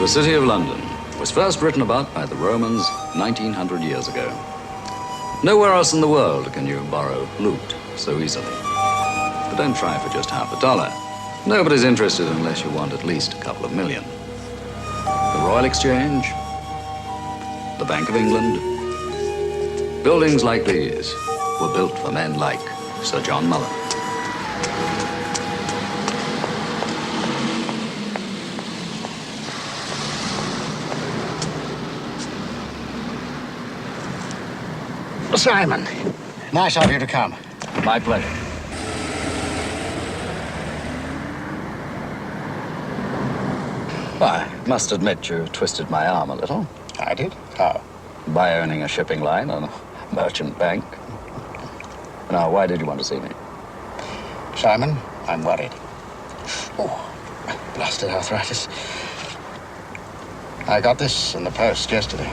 The city of London was first written about by the Romans 1900 years ago. Nowhere else in the world can you borrow loot so easily. But don't try for just $50. Nobody's interested unless you want at least a couple of million. The Royal Exchange, the Bank of England. Buildings like these were built for men like Sir John Mullen. Simon, nice of you to come. My pleasure. I must admit you twisted my arm a little. I did? How? By owning a shipping line and a merchant bank. Now, why did you want to see me? Simon, I'm worried. Oh, blasted arthritis. I got this in the post yesterday.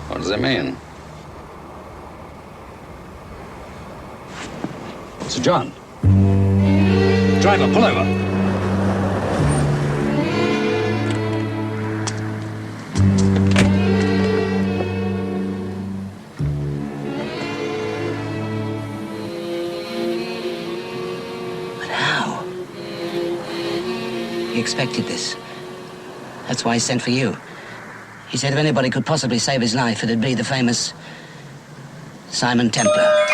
What does it mean? Sir John. Driver, pull over. But how? He expected this. That's why he sent for you. He said if anybody could possibly save his life, it'd be the famous Simon Templar.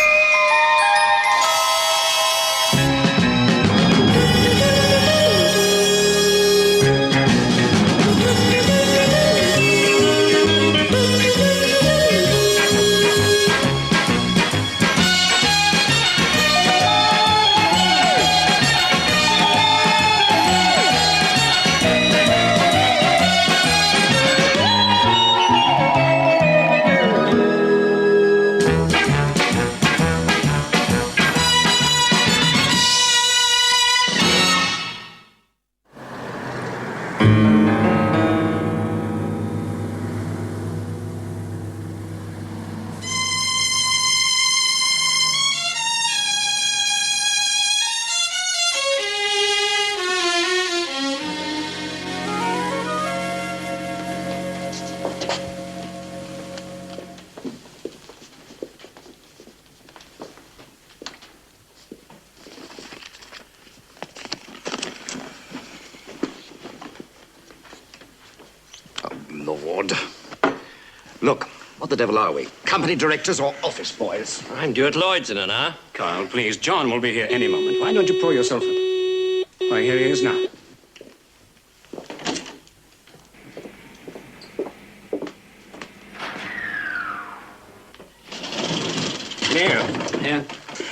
Lord. Look, what the devil are we? Company directors or office boys? I'm due at Lloyd's in an hour. Carl, please, John will be here any moment. Why don't you pull yourself up? Why, here he is now. Here.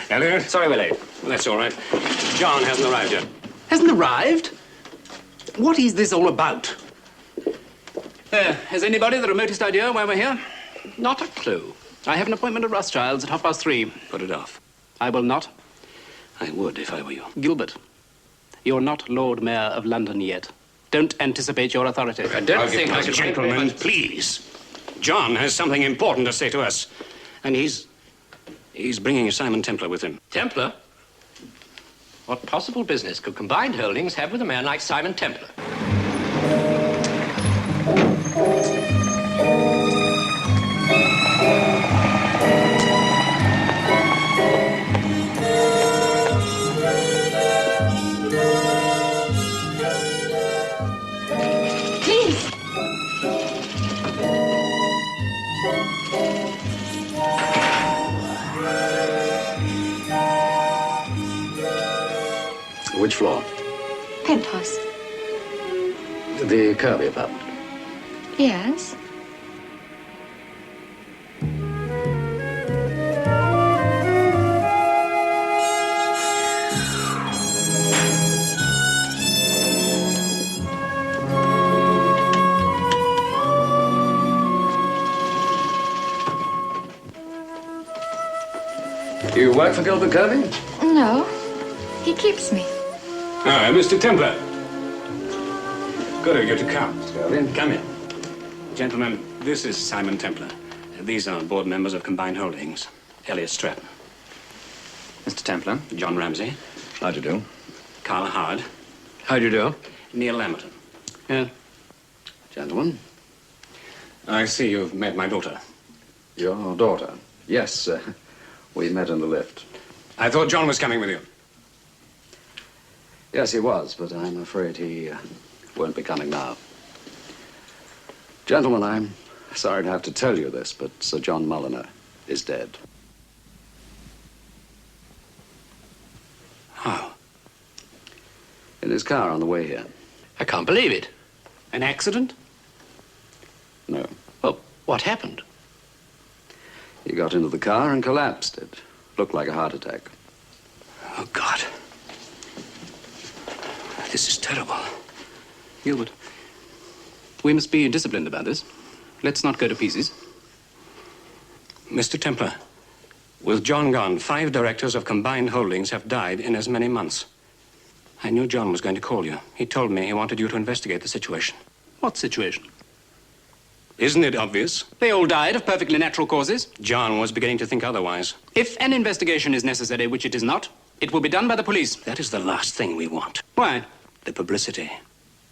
Elliot? Sorry we're late. That's all right. John hasn't arrived yet. Hasn't arrived? What is this all about? Has anybody the remotest idea why we're here? Not a clue. I have an appointment at Rothschild's at 3:30. Put it off. I will not. I would if I were you. Gilbert, you're not Lord Mayor of London yet. Don't anticipate your authority. I don't think I should... Gentlemen, please. John has something important to say to us. And he's bringing Simon Templar with him. Templar? What possible business could combined holdings have with a man like Simon Templar? Which floor? Penthouse. The Kirby apartment. Yes. You work for Gilbert Kirby? No. He keeps me. Ah, Mr. Templar. Good of you to come. Come in. Gentlemen, this is Simon Templar. These are board members of Combined Holdings. Elliot Stratton. Mr. Templar. John Ramsey. How do you do? Carl Howard. How do you do? Neil Lamberton. Yeah. Gentlemen, I see you've met my daughter. your daughter. Yes, we met in the lift. I thought John was coming with you. Yes, he was, but I'm afraid he won't be coming now. Gentlemen, I'm sorry to have to tell you this, but Sir John Mulliner is dead. How? In his car on the way here. I can't believe it. An accident? No. Well, what happened? He got into the car and collapsed. It looked like a heart attack. Oh, God. This is terrible. Gilbert, we must be disciplined about this. Let's not go to pieces. Mr. Templar, with John gone, 5 directors of combined holdings have died in as many months. I knew John was going to call you. He told me he wanted you to investigate the situation. What situation? Isn't it obvious? They all died of perfectly natural causes. John was beginning to think otherwise. If an investigation is necessary, which it is not, it will be done by the police. That is the last thing we want. Why? The publicity.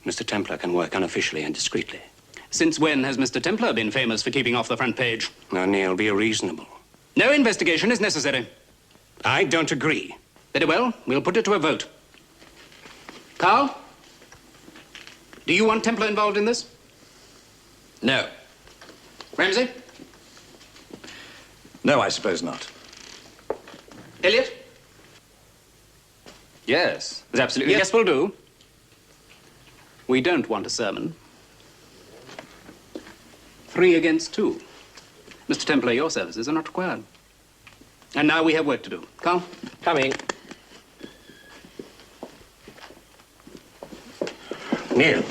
Mr. Templar can work unofficially and discreetly. Since when has Mr. Templar been famous for keeping off the front page? Now, Neil, be reasonable. No investigation is necessary. I don't agree. Very well, we'll put it to a vote. Carl? Do you want Templar involved in this? No. Ramsey? No, I suppose not. Elliot? Yes. Is absolutely yes, will do. We don't want a sermon. 3 against 2. Mr. Templar, your services are not required. And now we have work to do. Carl? Coming. Neil,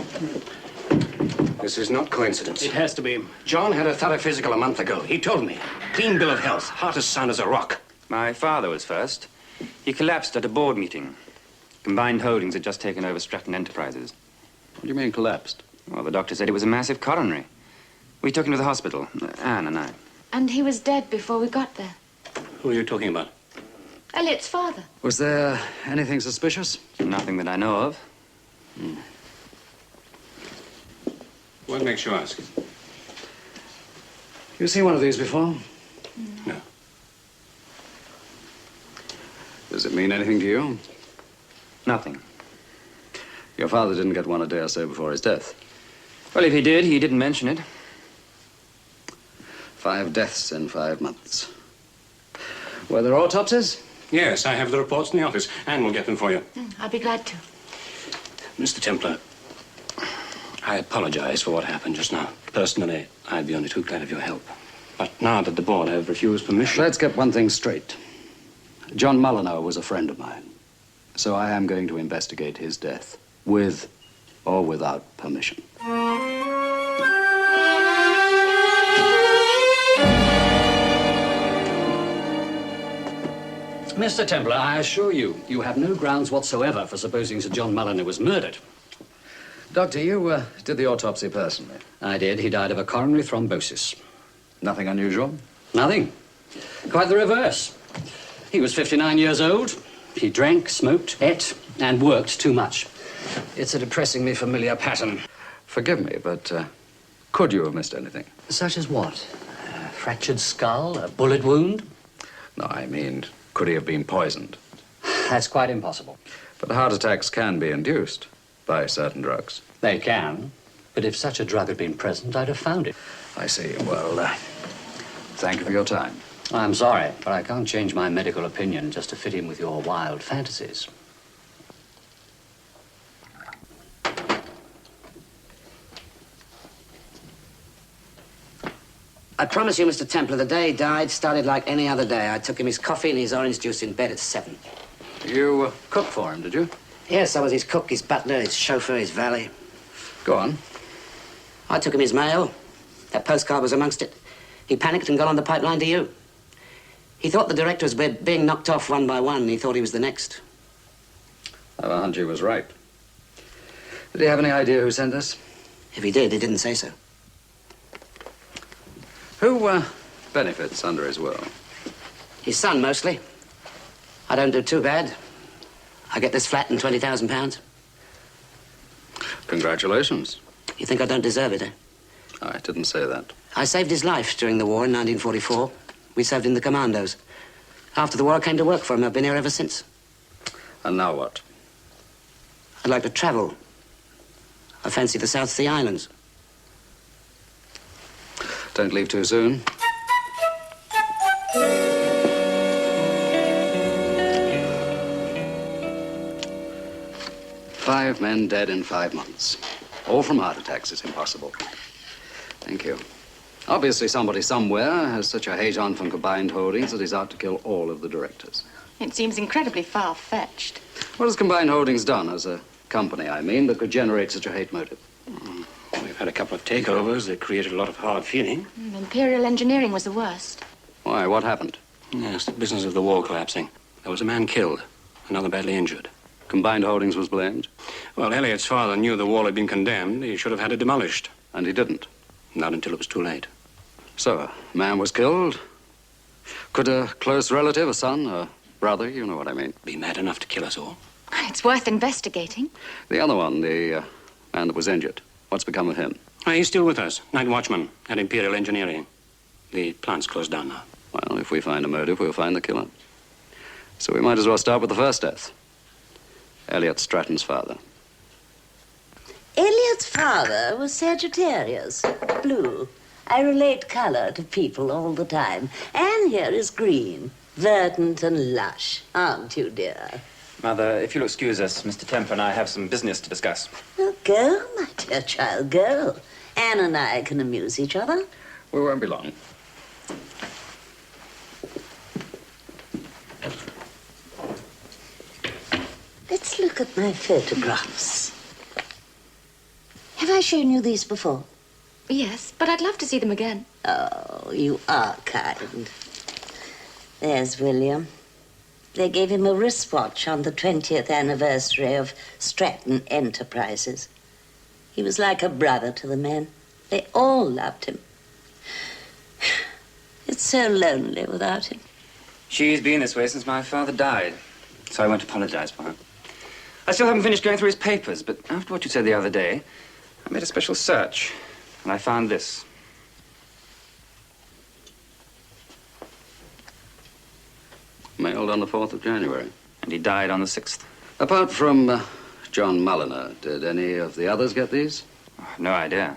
this is not coincidence. It has to be. John had a thorough physical a month ago. He told me. Clean bill of health, heart as sound as a rock. My father was first. He collapsed at a board meeting. Combined Holdings had just taken over Stratton Enterprises. What do you mean collapsed? Well, the doctor said it was a massive coronary. We took him to the hospital, Anne and I. And he was dead before we got there. Who are you talking about? Elliot's father. Was there anything suspicious? Nothing that I know of. What makes you ask? You seen one of these before? No. Does it mean anything to you? Nothing. Your father didn't get one a day or so before his death. Well, if he did, he didn't mention it. 5 deaths in 5 months. Were there autopsies? Yes, I have the reports in the office. Anne will get them for you. I'll be glad to. Mr. Templar, I apologize for what happened just now. Personally, I'd be only too glad of your help. But now that the board have refused permission... Let's get one thing straight. John Mulliner was a friend of mine. So I am going to investigate his death, with or without permission. Mr. Templar, I assure you, you have no grounds whatsoever for supposing Sir John Mulliner was murdered. Doctor, you did the autopsy personally. I did. He died of a coronary thrombosis. Nothing unusual? Nothing. Quite the reverse. He was 59 years old. He drank, smoked, ate, and worked too much. It's a depressingly familiar pattern. Forgive me, but could you have missed anything? Such as what? A fractured skull? A bullet wound? No, I mean, could he have been poisoned? That's quite impossible. But heart attacks can be induced by certain drugs. They can. But if such a drug had been present, I'd have found it. I see. Well, thank you for your time. I'm sorry, but I can't change my medical opinion just to fit in with your wild fantasies. I promise you, Mr. Templar, the day he died started like any other day. I took him his coffee and his orange juice in bed at 7. You cooked for him, did you? Yes, I was his cook, his butler, his chauffeur, his valet. Go on. I took him his mail. That postcard was amongst it. He panicked and got on the pipeline to you. He thought the directors were being knocked off one by one. He thought he was the next. I have a hunch he was right. Did he have any idea who sent us? If he did, he didn't say so. Who benefits under his will? His son, mostly. I don't do too bad. I get this flat and £20,000. Congratulations. You think I don't deserve it, eh? I didn't say that. I saved his life during the war in 1944. We served in the commandos. After the war, I came to work for him. I've been here ever since. And now what? I'd like to travel. I fancy the South Sea Islands. Don't leave too soon. Five men dead in 5 months. All from heart attacks. It's impossible. Thank you. Obviously, somebody somewhere has such a hate on from Combined Holdings that he's out to kill all of the directors. It seems incredibly far-fetched. What has Combined Holdings done as a company, I mean, that could generate such a hate motive? We've had a couple of takeovers that created a lot of hard feeling. Imperial Engineering was the worst. Why? What happened? Yes, the business of the wall collapsing. There was a man killed, another badly injured. Combined Holdings was blamed? Well, Elliot's father knew the wall had been condemned. He should have had it demolished. And he didn't? Not until it was too late. So, a man was killed. Could a close relative, a son, a brother, you know what I mean, be mad enough to kill us all? It's worth investigating. The other one, the man that was injured, what's become of him? He's still with us, night watchman at Imperial Engineering. The plant's closed down now. Well, if we find a motive, we'll find the killer. So we might as well start with the first death. Elliot Stratton's father. Elliot's father was Sagittarius, blue. I relate color to people all the time. And here is green, verdant and lush, aren't you, dear? Mother, if you'll excuse us, Mr. Temple and I have some business to discuss. Well, go, my dear child, go. Anne and I can amuse each other. We won't be long. Let's look at my photographs. Have I shown you these before? Yes, but I'd love to see them again. Oh, you are kind. There's William. They gave him a wristwatch on the 20th anniversary of Stratton Enterprises. He was like a brother to the men. They all loved him. It's so lonely without him. She's been this way since my father died, so I won't apologize for her. I still haven't finished going through his papers, but after what you said the other day, I made a special search, and I found this. Mailed on the 4th of January. And he died on the 6th. Apart from John Mulliner, did any of the others get these? Oh, no idea.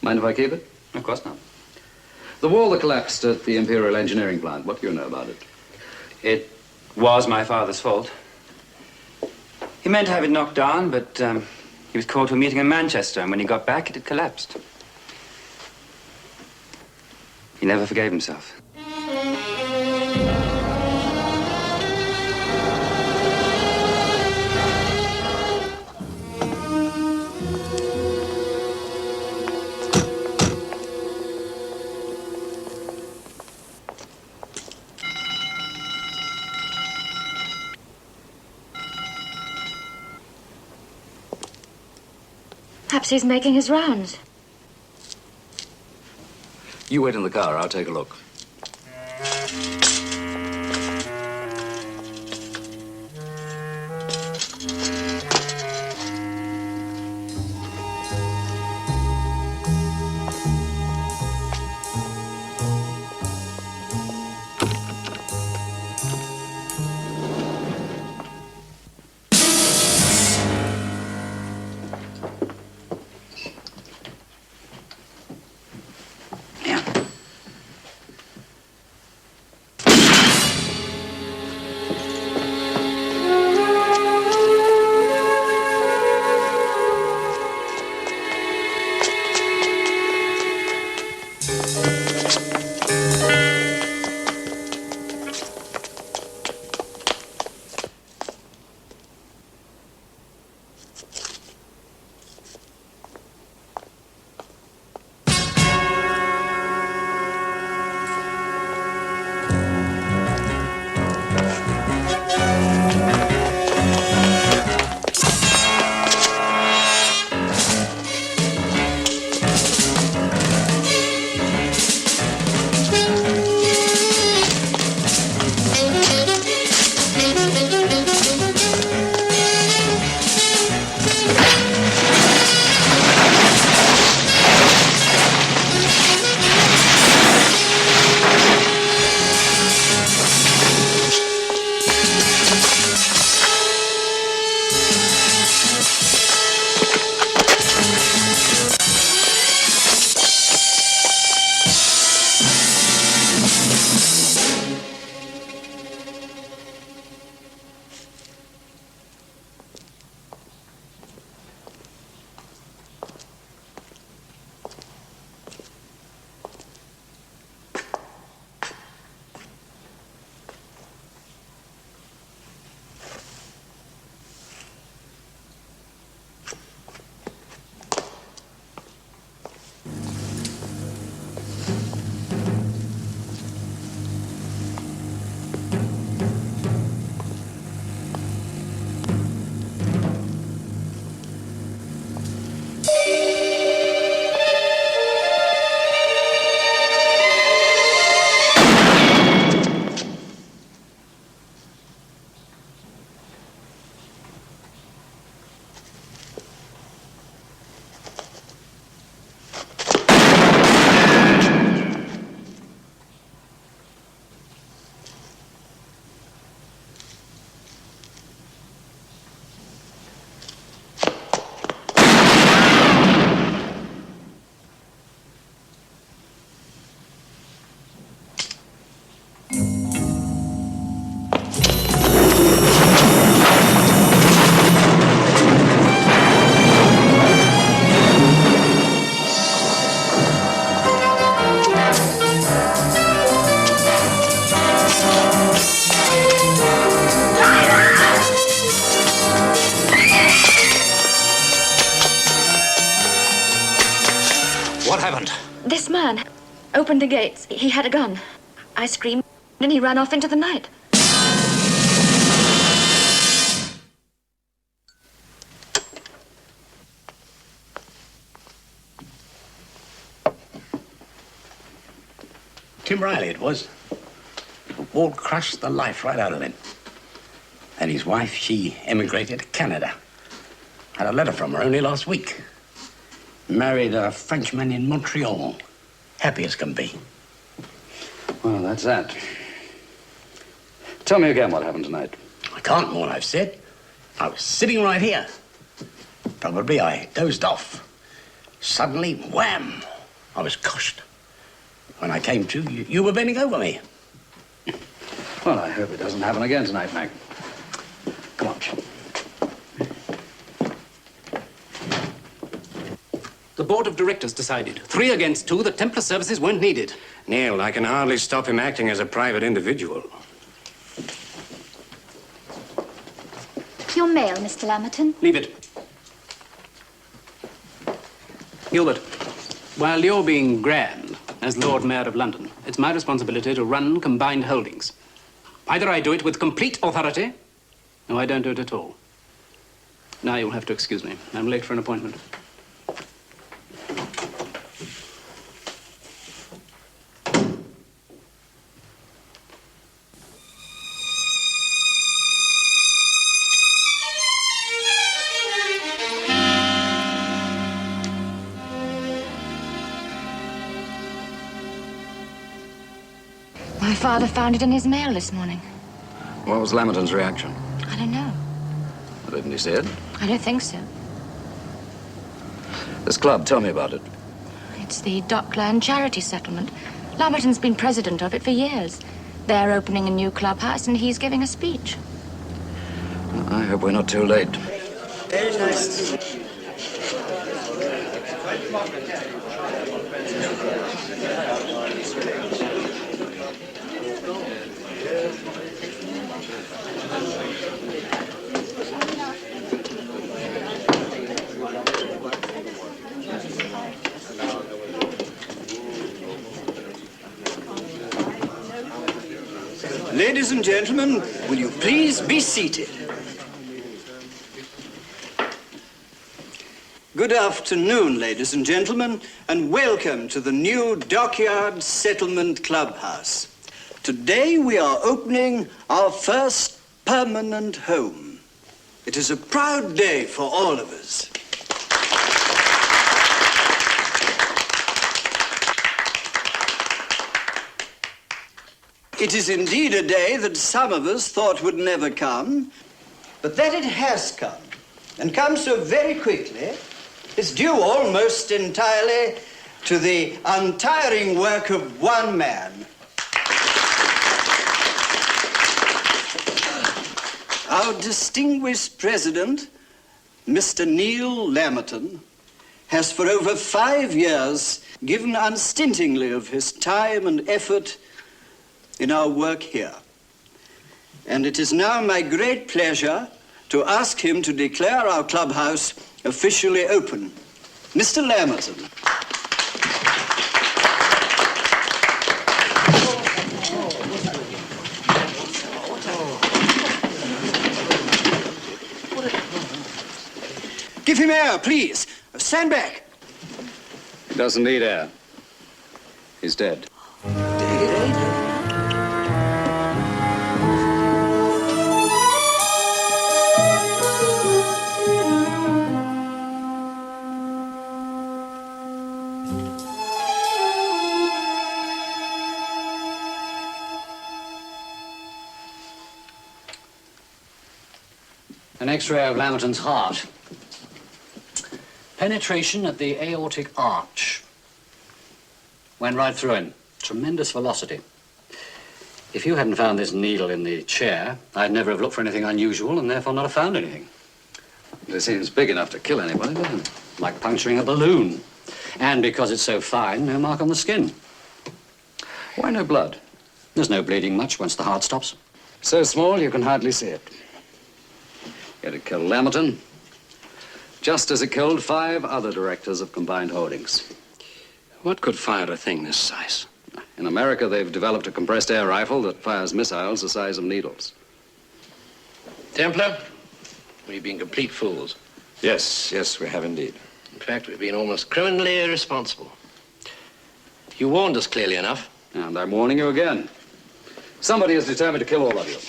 Mind if I keep it? Of course not. The wall that collapsed at the Imperial Engineering plant, what do you know about it? It was my father's fault. He meant to have it knocked down, but he was called to a meeting in Manchester, and when he got back, it had collapsed. He never forgave himself. Perhaps he's making his rounds. You wait in the car, I'll take a look. opened the gates. He had a gun. I screamed, and he ran off into the night. Tim Riley it was. The war crushed the life right out of him. And his wife, she emigrated to Canada. Had a letter from her only last week. Married a Frenchman in Montreal. Happy as can be. Well, that's that. Tell me again what happened tonight. I can't more, I've said. I was sitting right here. Probably I dozed off. Suddenly, wham! I was crushed. When I came to, you were bending over me. Well, I hope it doesn't happen again tonight, Mac. Come on. The board of directors decided, 3 against 2, that Templar services weren't needed. Neil, I can hardly stop him acting as a private individual. Your mail, Mr. Lamberton. Leave it. Gilbert, while you're being grand as Lord Mayor of London, it's my responsibility to run combined holdings. Either I do it with complete authority, or I don't do it at all. Now you'll have to excuse me. I'm late for an appointment. My father found it in his mail this morning. What was Lamberton's reaction? I don't know. Didn't he say it? I don't think so. This club, tell me about it. It's the Dockland Charity Settlement. Lamberton's been president of it for years. They're opening a new clubhouse, and he's giving a speech. I hope we're not too late. Very nice. Ladies and gentlemen, will you please be seated? Good afternoon, ladies and gentlemen, and welcome to the new Dockyard Settlement Clubhouse. Today we are opening our first permanent home. It is a proud day for all of us. It is indeed a day that some of us thought would never come, but that it has come, and come so very quickly, is due almost entirely to the untiring work of one man. Our distinguished president, Mr. Neil Lamberton, has for over 5 years given unstintingly of his time and effort in our work here. And it is now my great pleasure to ask him to declare our clubhouse officially open. Mr. Lamberton. Give him air, please. Stand back. He doesn't need air. He's dead. An X-ray of Lamberton's heart. Penetration at the aortic arch. Went right through him. Tremendous velocity. If you hadn't found this needle in the chair, I'd never have looked for anything unusual and therefore not have found anything. It seems big enough to kill anybody, doesn't it? Like puncturing a balloon. And because it's so fine, no mark on the skin. Why no blood? There's no bleeding much once the heart stops. So small you can hardly see it. Yet it killed Lamberton, just as it killed 5 other directors of Combined Holdings. What could fire a thing this size? In America, they've developed a compressed air rifle that fires missiles the size of needles. Templar, we've been complete fools. Yes, we have indeed. In fact, we've been almost criminally irresponsible. You warned us clearly enough. And I'm warning you again. Somebody is determined to kill all of you.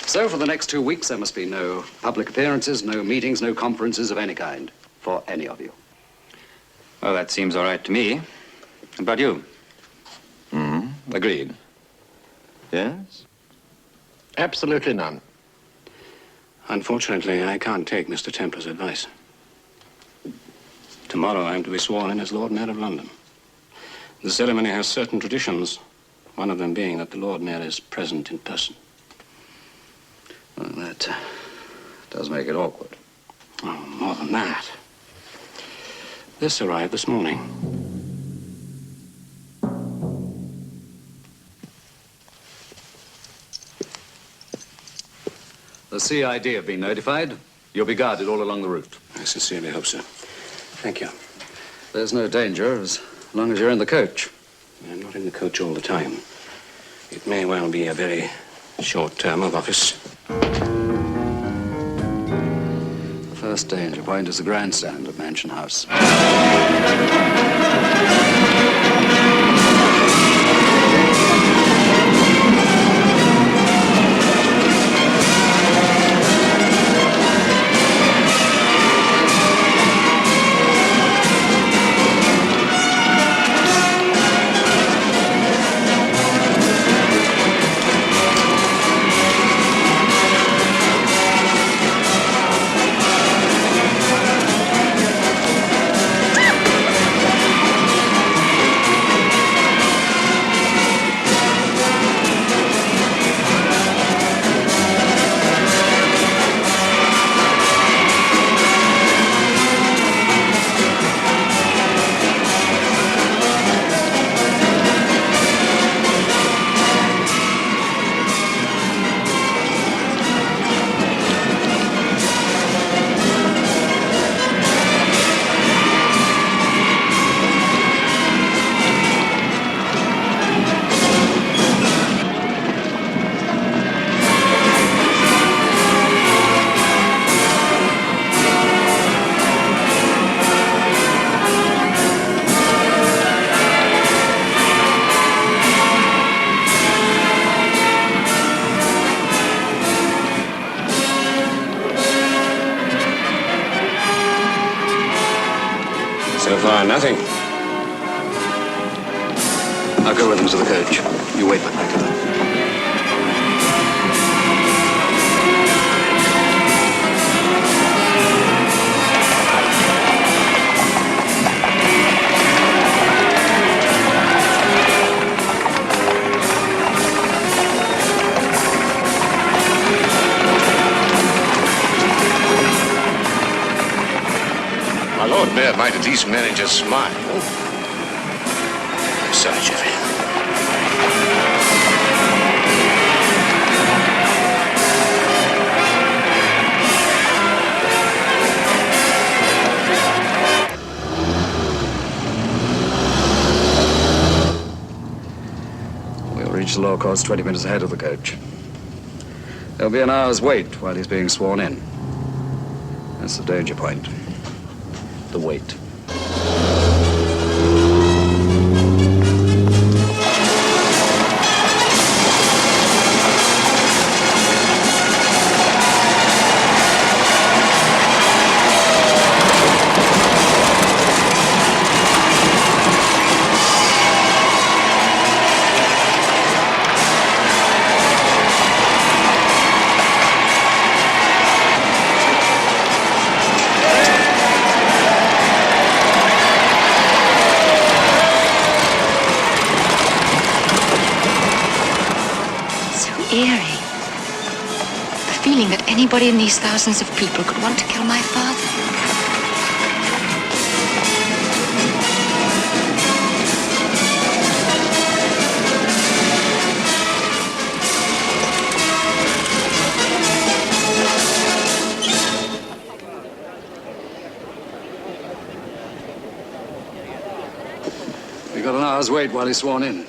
So for the next 2 weeks, there must be no public appearances, no meetings, no conferences of any kind for any of you. Well, that seems all right to me. How about you? Agreed. Yes? Absolutely none. Unfortunately, I can't take Mr. Templar's advice. Tomorrow I'm to be sworn in as Lord Mayor of London. The ceremony has certain traditions, one of them being that the Lord Mayor is present in person. Well, that does make it awkward. Oh, more than that. This arrived this morning. The CID have been notified. You'll be guarded all along the route. I sincerely hope so. Thank you. There's no danger as long as you're in the coach. I'm not in the coach all the time. It may well be a very short term of office. The first danger point is the grandstand at Mansion House. So far, nothing. I'll go with them to the coach. You wait with my car. My Lord Mayor might at least manage a smile. I'm sorry, Jeffrey. We'll reach the law courts 20 minutes ahead of the coach. There'll be an hour's wait while he's being sworn in. That's the danger point. The wait. Eerie. The feeling that anybody in these thousands of people could want to kill my father. We got an hour's wait while he's sworn in.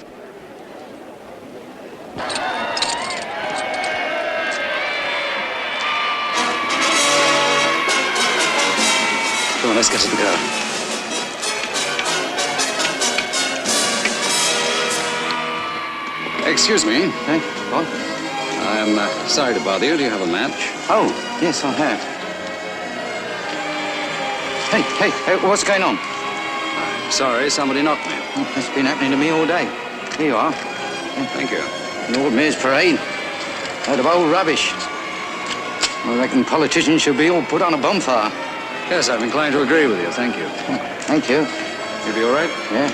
let's get to the girl. Excuse me. Hey, what? I'm sorry to bother you. Do you have a match? Oh, yes, I have. Hey, what's going on? I'm sorry, somebody knocked me. Oh, it's been happening to me all day. Here you are. Thank you. Lord Mayor's parade. Load of old rubbish. I reckon politicians should be all put on a bonfire. Yes, I'm inclined to agree with you. Thank you. Thank you. You be all right? Yeah.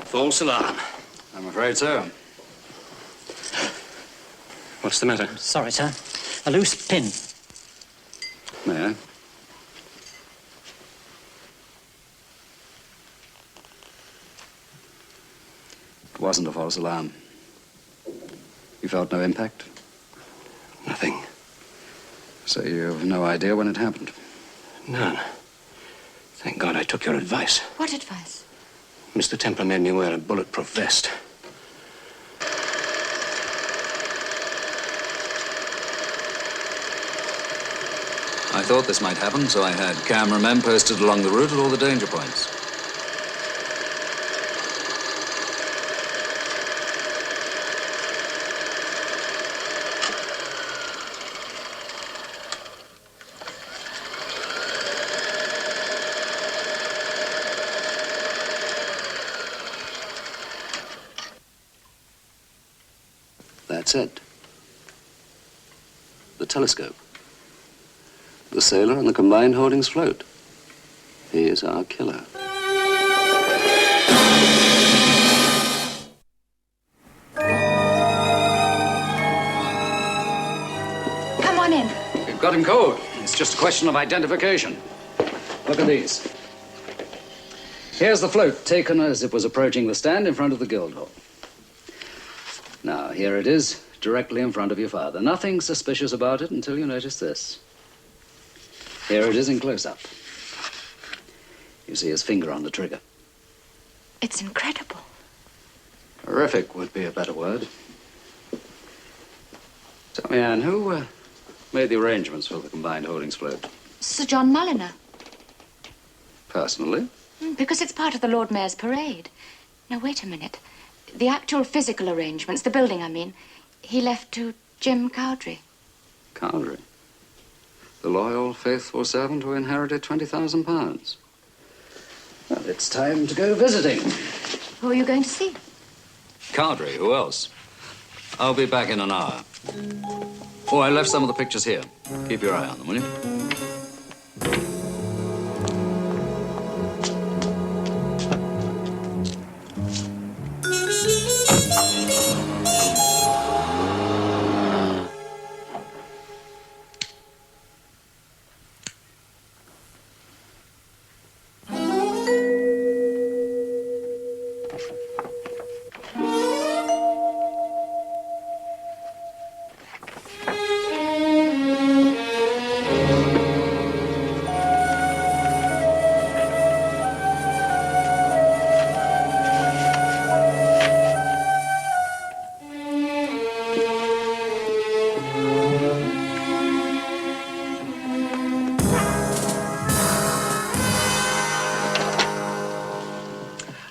False alarm. I'm afraid so. What's the matter? Sorry, sir. A loose pin. May I? It wasn't a false alarm. You felt no impact? Nothing. So you have no idea when it happened? None. Thank God I took your advice. What advice? Mr. Templar made me wear a bulletproof vest. I thought this might happen, so I had cameramen posted along the route at all the danger points. That's it. The telescope. The sailor and the combined holdings float. He is our killer. Come on in. You've got him cold. It's just a question of identification. Look at these. Here's the float, taken as it was approaching the stand in front of the Guildhall. Now, here it is, directly in front of your father. Nothing suspicious about it until you notice this. Here it is in close-up. You see his finger on the trigger. It's incredible. Horrific would be a better word. Tell me, Anne, who made the arrangements for the combined holdings float? Sir John Mulliner. Personally? Because it's part of the Lord Mayor's parade. Now, wait a minute. The actual physical arrangements, the building, I mean, he left to Jim Cowdrey. Cowdrey? The loyal, faithful servant who inherited £20,000. Well, it's time to go visiting. Who are you going to see? Cowdrey, who else? I'll be back in an hour. Oh, I left some of the pictures here. Keep your eye on them, will you?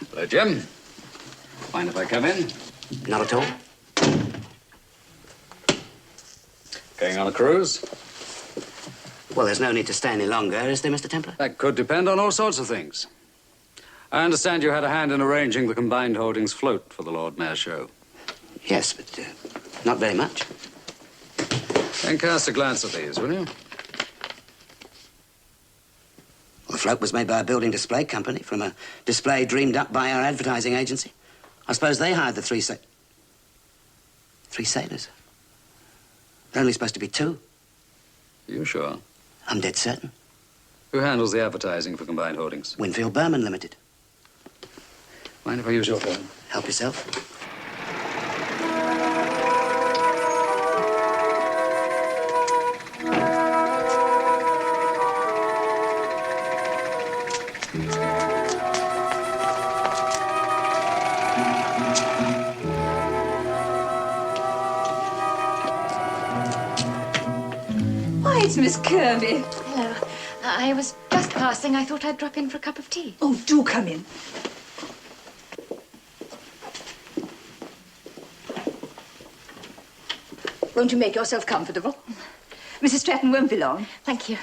Hello, Jim. Mind if I come in? Not at all. Going on a cruise? Well, there's no need to stay any longer, is there, Mr. Templar? That could depend on all sorts of things. I understand you had a hand in arranging the combined holdings float for the Lord Mayor show. Yes, but not very much. Then cast a glance at these, will you? Well, the float was made by a building display company from a display dreamed up by our advertising agency. I suppose they hired the three sailors. There are only supposed to be two. You sure? I'm dead certain. Who handles the advertising for combined holdings? Winfield Berman Limited. Mind if I use your phone? Help yourself. it's Miss Kirby. Hello. I was just passing. I thought I'd drop in for a cup of tea. Oh, do come in. Won't you make yourself comfortable? Mrs. Stratton won't be long. Thank you.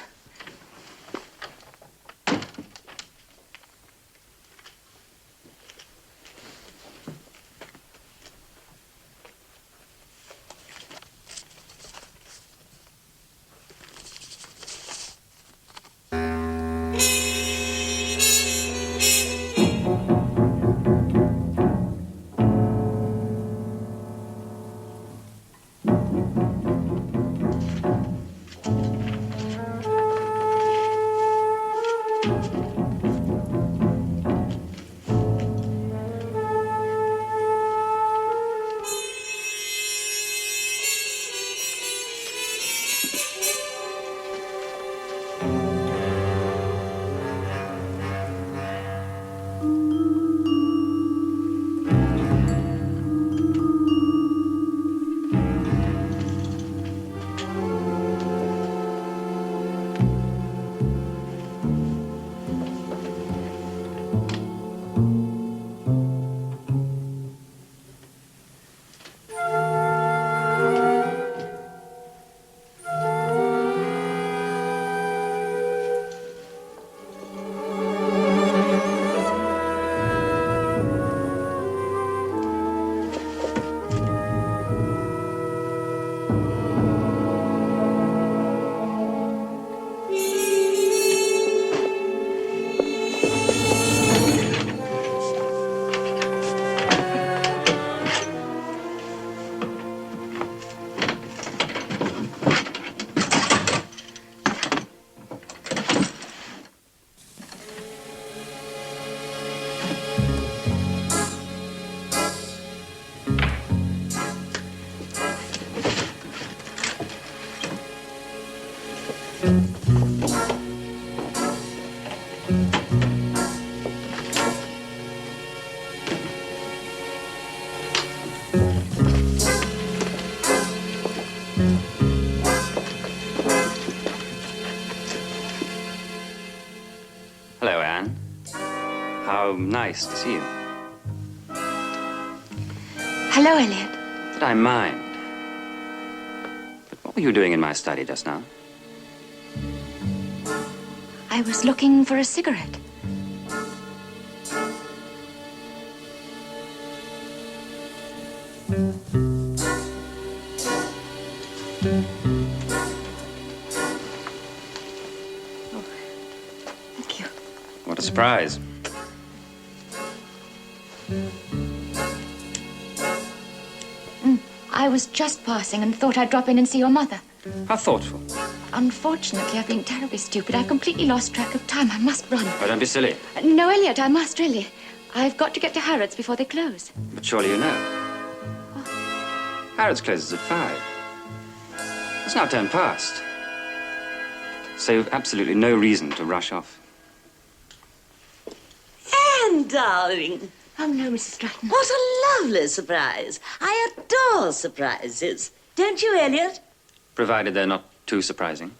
Hello, Anne. How nice to see you. Hello, Elliot. Did I mind? But what were you doing in my study just now? I was looking for a cigarette. What a surprise. I was just passing and thought I'd drop in and see your mother. How thoughtful. Unfortunately, I've been terribly stupid. I've completely lost track of time. I must run. Oh, don't be silly. No, Elliot, I must really. I've got to get to Harrods before they close. But surely you know. Harrods closes at 5. It's now 10 past. So you've absolutely no reason to rush off. Anne, darling. Oh, no, Mrs. Stratton. What a lovely surprise. I adore surprises. Don't you, Elliot? Provided they're not too surprising.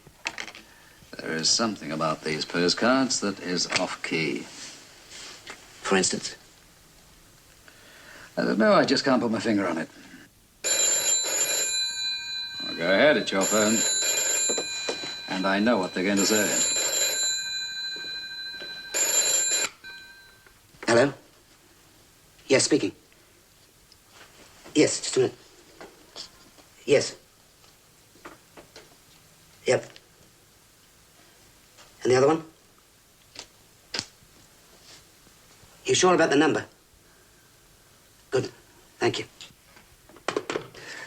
There is something about these postcards that is off-key. For instance? I don't know, I just can't put my finger on it. Well, go ahead, it's your phone. And I know what they're going to say. Hello? Yes, speaking. Yes, just a minute. Yes. Yep. And the other one? You sure about the number? Good. Thank you.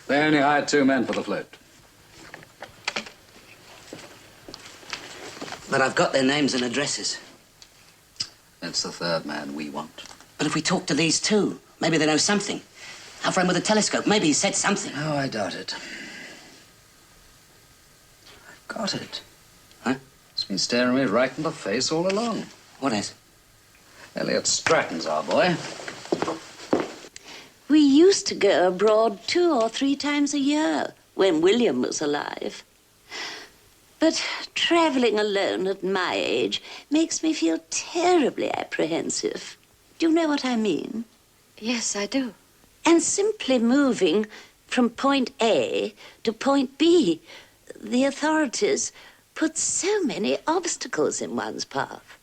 They only hired 2 men for the float. But I've got their names and addresses. It's the 3rd man we want. But if we talk to these 2, maybe they know something. Our friend with a telescope, maybe he said something. Oh, I doubt it. I've got it. Huh? It's been staring me right in the face all along. What is? Elliot Stratton's our boy. We used to go abroad 2 or 3 times a year when William was alive. But traveling alone at my age makes me feel terribly apprehensive. Do you know what I mean? Yes, I do. And simply moving from point A to point B, the authorities put so many obstacles in one's path.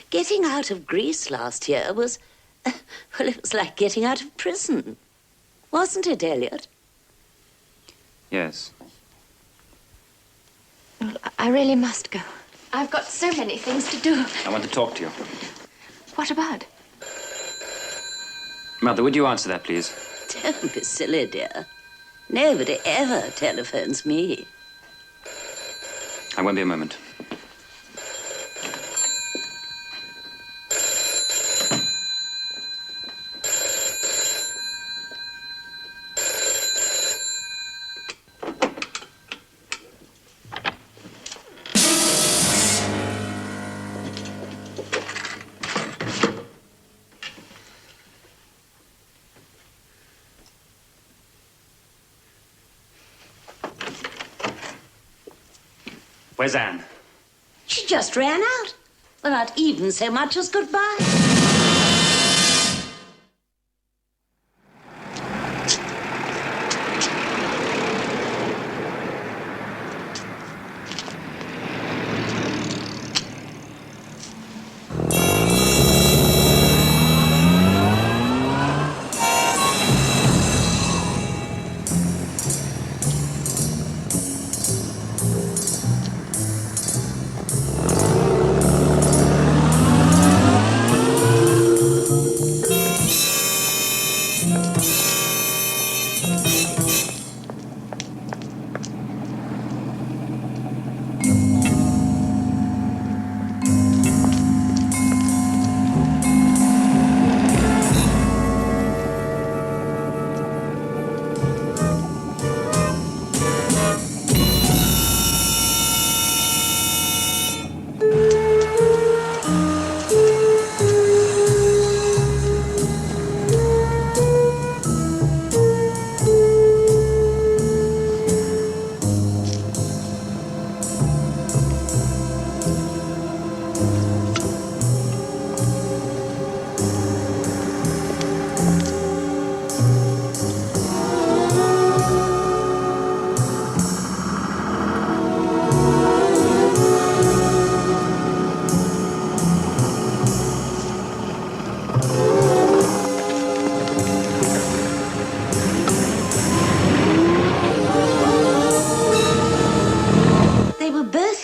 Getting out of Greece last year was, well, it was like getting out of prison. Wasn't it, Elliot? Yes. Well, I really must go. I've got so many things to do. I want to talk to you. What about? Mother, would you answer that, please? Don't be silly, dear. Nobody ever telephones me. I won't be a moment. Where's Anne? She just ran out without even so much as goodbye.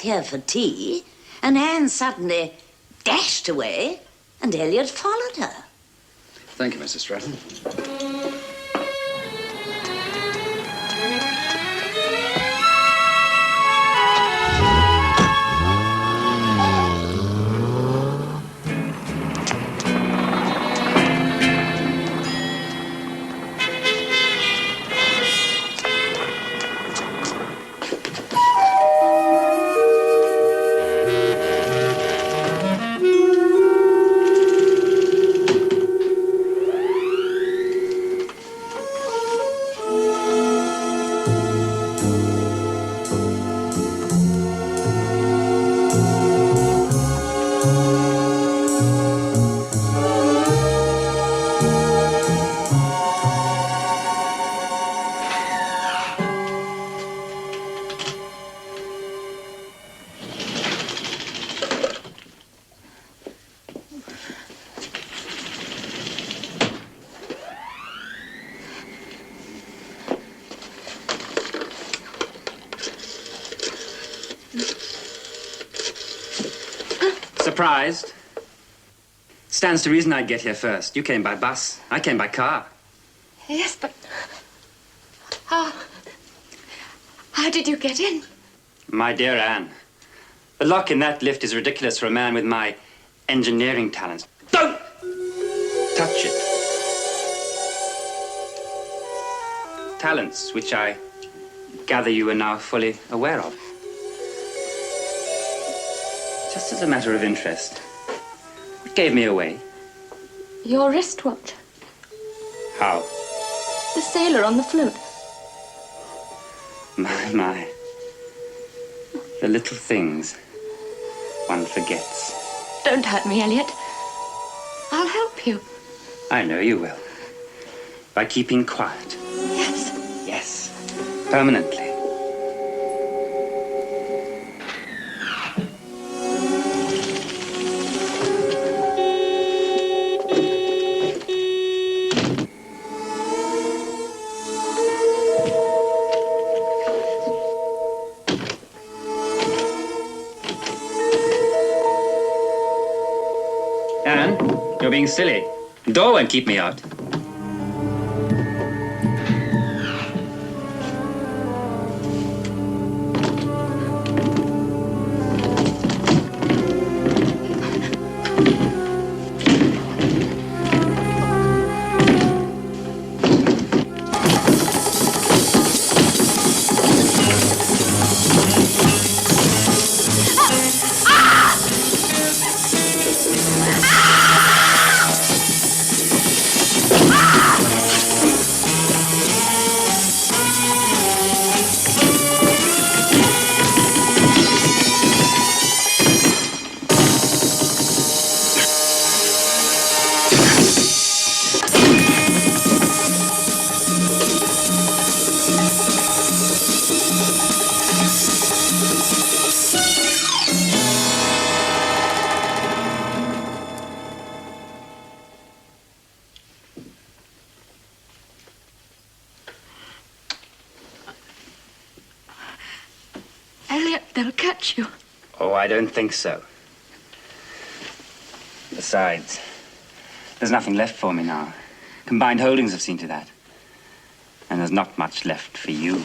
Here for tea, and Anne suddenly dashed away, and Elliot followed her. Thank you, Mrs. Stratton. Surprised? Stands to reason I'd get here first. You came by bus. I came by car. Yes, but how did you get in? My dear Anne, the lock in that lift is ridiculous for a man with my engineering talents. Don't touch it. Talents which I gather you are now fully aware of. Just as a matter of interest, what gave me away? Your wristwatch. How? The sailor on the flute. My. The little things one forgets. Don't hurt me, Elliot. I'll help you. I know you will. By keeping quiet. Yes. Yes. Permanently. Anne, you're being silly. The door won't keep me out. Elliot, they'll catch you. Oh, I don't think so. Besides, there's nothing left for me now. Combined Holdings have seen to that. And there's not much left for you.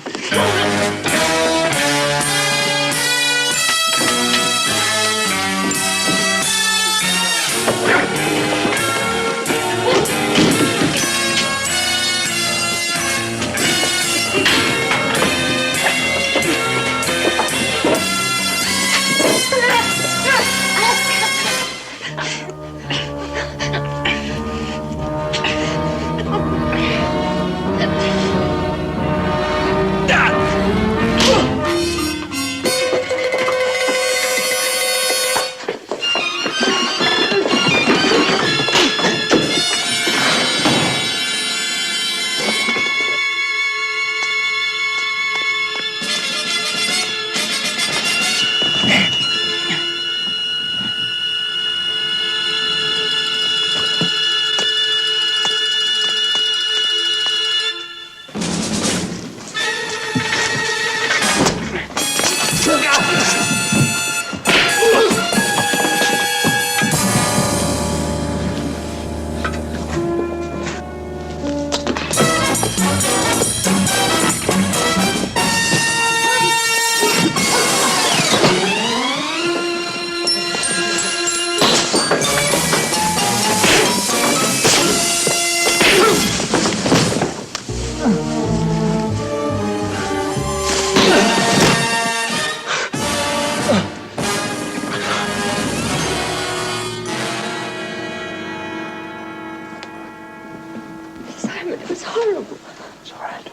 Simon, it was horrible. It's all right.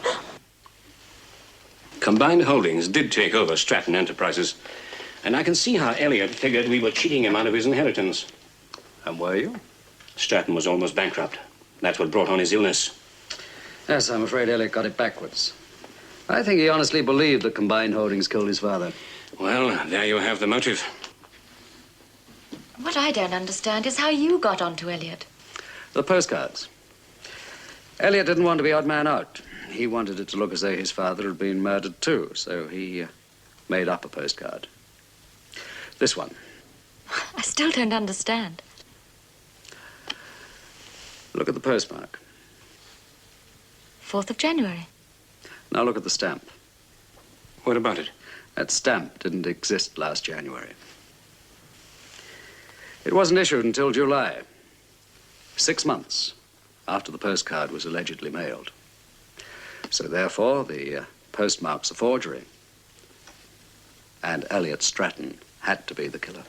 Combined Holdings did take over Stratton Enterprises, and I can see how Elliot figured we were cheating him out of his inheritance. And were you? Stratton was almost bankrupt. That's what brought on his illness. Yes, I'm afraid Elliot got it backwards. I think he honestly believed that Combined Holdings killed his father. Well, there you have the motive. What I don't understand is how you got onto Elliot. The postcards. Elliot didn't want to be odd man out. He wanted it to look as though his father had been murdered too, so he made up a postcard. This one. I still don't understand. Look at the postmark. 4th of January. Now look at the stamp. What about it? That stamp didn't exist last January. It wasn't issued until July, 6 months after the postcard was allegedly mailed. So therefore, the postmark's a forgery. And Elliot Stratton had to be the killer.